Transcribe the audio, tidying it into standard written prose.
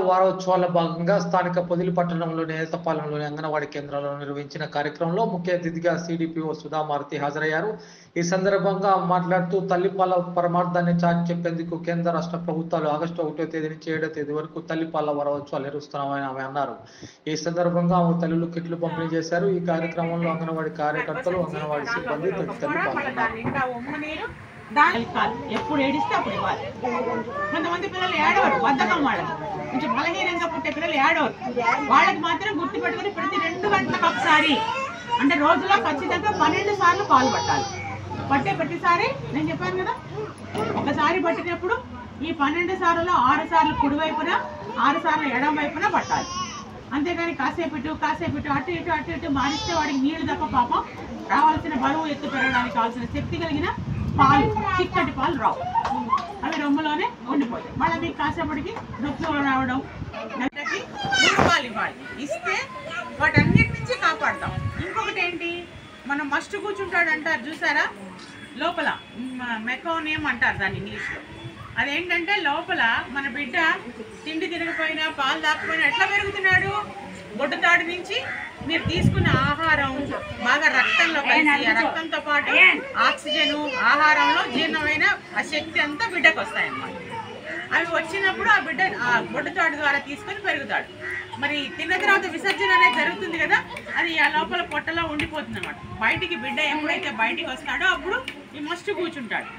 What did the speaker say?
వారోత్సవాల్లో భాగంగా స్థానిక పొదిలి పట్టణంలోని ఏతపాలెంలోని అంగన్వాడీ కేంద్రంలో నిర్వహించిన కార్యక్రమంలో ముఖ్య అతిథిగా సిడిపిఓ సుధామారుతి హాజరయ్యారు. ఈ సందర్భంగా మాట్లాడుతూ తల్లిపాల పరమార్థాన్ని చాటి చెప్పేందుకు కేంద్ర రాష్ట్ర ప్రభుత్వాలు ఆగస్టు 1వ తేదీ నుంచి 7వ తేదీ వరకు తల్లిపాల వారోత్సవాలు నిర్వహిస్తున్నామని ఆమె అన్నారు. ఈ సందర్భంగా ఆమె తల్లులు కిట్లు పంపిణీ చేశారు. ఈ కార్యక్రమంలో అంగన్వాడీ కార్యకర్తలు, అంగన్వాడీ సిబ్బంది తదితరులు పాల్గొన్నారు. ఎప్పుడు ఏడిస్తే అప్పుడు ఇవ్వాలి. కొంతమంది పిల్లలు ఏడవరు, బద్ధకం వాళ్ళకి కొంచెం బలహీనంగా పుట్టే పిల్లలు ఏడవరు. వాళ్ళకి మాత్రం గుర్తు పెట్టుకుని ప్రతి 2 గంటలకు ఒకసారి అంటే రోజులో ఖచ్చితంగా 12 సార్లు పాలు పట్టాలి. పట్టే ప్రతిసారి నేను చెప్పాను కదా, ఒకసారి పట్టినప్పుడు ఈ 12 సార్లలో 6 సార్లు కుడివైపున 6 సార్లు ఎడమ వైపున పట్టాలి. అంతేగాని కాసేపు అటు ఇటు మారిస్తే వాడికి నీళ్లు తప్ప పాపం రావాల్సిన బరువు ఎత్తు పెరగడానికి కావాల్సిన శక్తి కలిగిన పాలు, చిక్కటి పాలు రావు. అవి రొమ్ములోనే ఉండిపోతాయి. మళ్ళీ మీకు కాసేపటికి నొప్పులు రావడం, గంటకి పాలు ఇవ్వాలి. ఇస్తే వాటన్నిటి నుంచి కాపాడతాం. ఇంకొకటి ఏంటి, మనం మస్ట్ కూర్చుంటాడు అంటారు చూసారా, లోపల మెకోనియం అంటారు దాన్ని ఇంగ్లీష్లో. అదేంటంటే లోపల మన బిడ్డ తిండి తినకపోయినా పాలు తాకపోయినా ఎట్లా పెరుగుతున్నాడు, బొడ్డుతాడు నుంచి మీరు తీసుకున్న ఆహారం బాగా రక్తంలో కలిసి ఆ రక్తంతో పాటు ఆక్సిజన్ ఆహారంలో జీర్ణమైన ఆ శక్తి అంతా బిడ్డకు వస్తాయన్నమాట. అవి వచ్చినప్పుడు ఆ బిడ్డ ఆ బొడ్డుతాడు ద్వారా తీసుకొని పెరుగుతాడు. మరి తిన్న తర్వాత విసర్జన అనేది జరుగుతుంది కదా, అది ఆ లోపల పొట్టలో ఉండిపోతుంది అన్నమాట. బయటికి బిడ్డ ఎప్పుడైతే బయటికి వస్తాడో అప్పుడు ఈ మస్ట్ కూర్చుంటాడు.